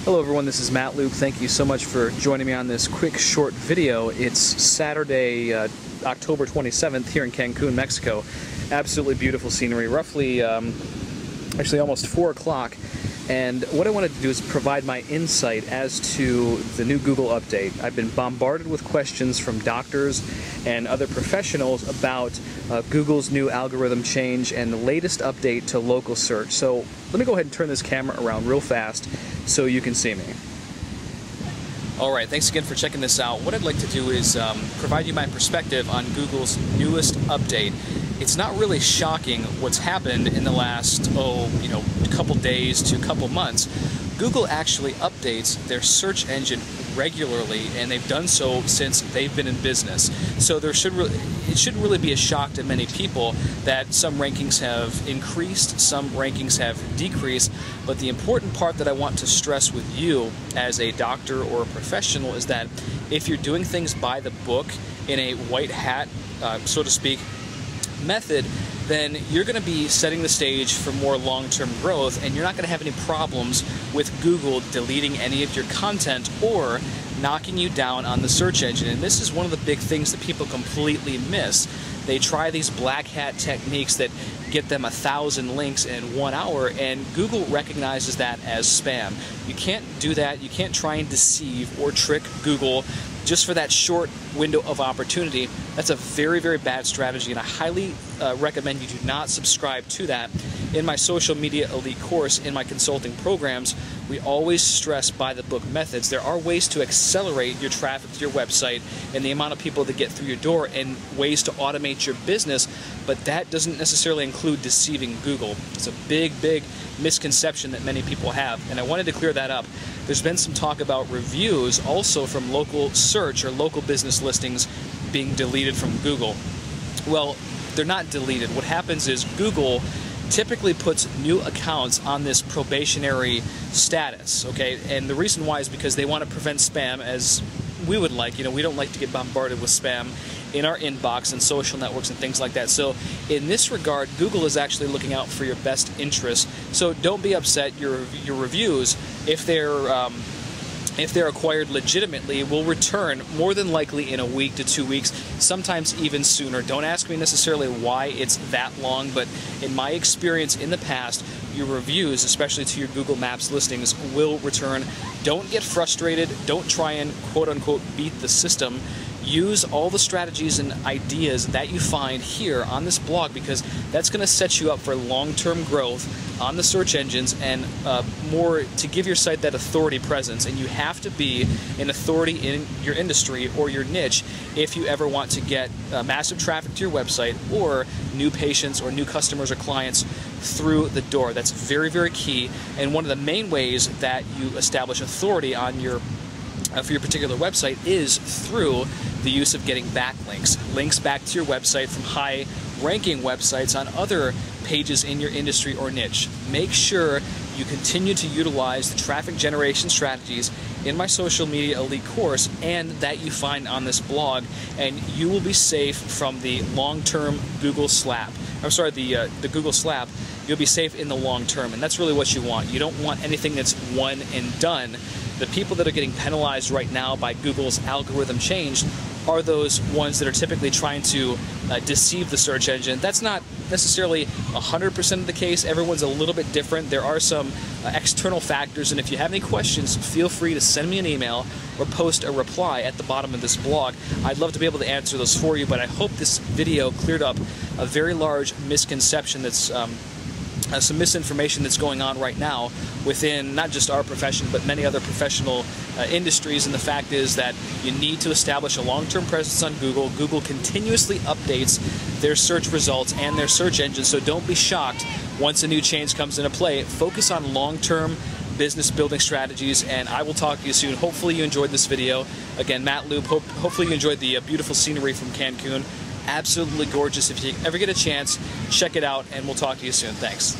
Hello everyone, this is Matt Loop. Thank you so much for joining me on this quick short video. It's Saturday, October 27th here in Cancun, Mexico. Absolutely beautiful scenery, roughly actually almost 4 o'clock. And what I wanted to do is provide my insight as to the new Google update. I've been bombarded with questions from doctors and other professionals about Google's new algorithm change and the latest update to local search. So let me go ahead and turn this camera around real fast so you can see me. Alright, thanks again for checking this out. What I'd like to do is provide you my perspective on Google's newest update. It's not really shocking what's happened in the last, couple days to couple months. Google actually updates their search engine regularly, and they've done so since they've been in business. So it shouldn't really be a shock to many people that some rankings have increased, some rankings have decreased, but the important part that I want to stress with you as a doctor or a professional is that if you're doing things by the book in a white hat, so to speak, method, then you're going to be setting the stage for more long-term growth, and you're not going to have any problems with Google deleting any of your content or knocking you down on the search engine. And this is one of the big things that people completely miss. They try these black hat techniques that get them 1,000 links in 1 hour, and Google recognizes that as spam. You can't do that. You can't try and deceive or trick Google just for that short window of opportunity. That's a very, very bad strategy, and I highly recommend you do not subscribe to that. In my Social Media Elite course, in my consulting programs, we always stress by-the-book methods. There are ways to accelerate your traffic to your website and the amount of people that get through your door, and ways to automate your business, but that doesn't necessarily include deceiving Google. It's a big, big misconception that many people have, and I wanted to clear that up. There's been some talk about reviews also from local search or local business listings being deleted from Google. Well, they're not deleted. What happens is Google typically puts new accounts on this probationary status, okay? And the reason why is because they want to prevent spam, as we would like. We don't like to get bombarded with spam in our inbox and social networks and things like that. So in this regard, Google is actually looking out for your best interests. So don't be upset. Your reviews, if they're acquired legitimately, will return more than likely in a week to 2 weeks, sometimes even sooner. Don't ask me necessarily why it's that long, but in my experience in the past, your reviews, especially to your Google Maps listings, will return. Don't get frustrated. Don't try and quote-unquote beat the system. Use all the strategies and ideas that you find here on this blog, because that's going to set you up for long-term growth on the search engines and more to give your site that authority presence. And you have to be an authority in your industry or your niche if you ever want to get massive traffic to your website or new patients or new customers or clients through the door. That's very, very key, and one of the main ways that you establish authority on your for your particular website is through the use of getting backlinks, links back to your website from high-ranking websites on other pages in your industry or niche. Make sure you continue to utilize the traffic generation strategies in my Social Media Elite course and that you find on this blog, and you will be safe from the long-term Google slap. I'm sorry, the Google slap. You'll be safe in the long term, and that's really what you want. You don't want anything that's one and done. The people that are getting penalized right now by Google's algorithm change are those ones that are typically trying to deceive the search engine. That's not necessarily 100% of the case. Everyone's a little bit different. There are some external factors, and if you have any questions, feel free to send me an email or post a reply at the bottom of this blog. I'd love to be able to answer those for you, but I hope this video cleared up a very large misconception that's some misinformation that's going on right now within not just our profession but many other professional industries. And the fact is that you need to establish a long-term presence on Google. Google continuously updates their search results and their search engine, so don't be shocked once a new change comes into play. Focus on long-term business building strategies, and I will talk to you soon. Hopefully you enjoyed this video. Again, Matt Loop. Hopefully you enjoyed the beautiful scenery from Cancun. Absolutely gorgeous. If you ever get a chance, check it out, and we'll talk to you soon. Thanks.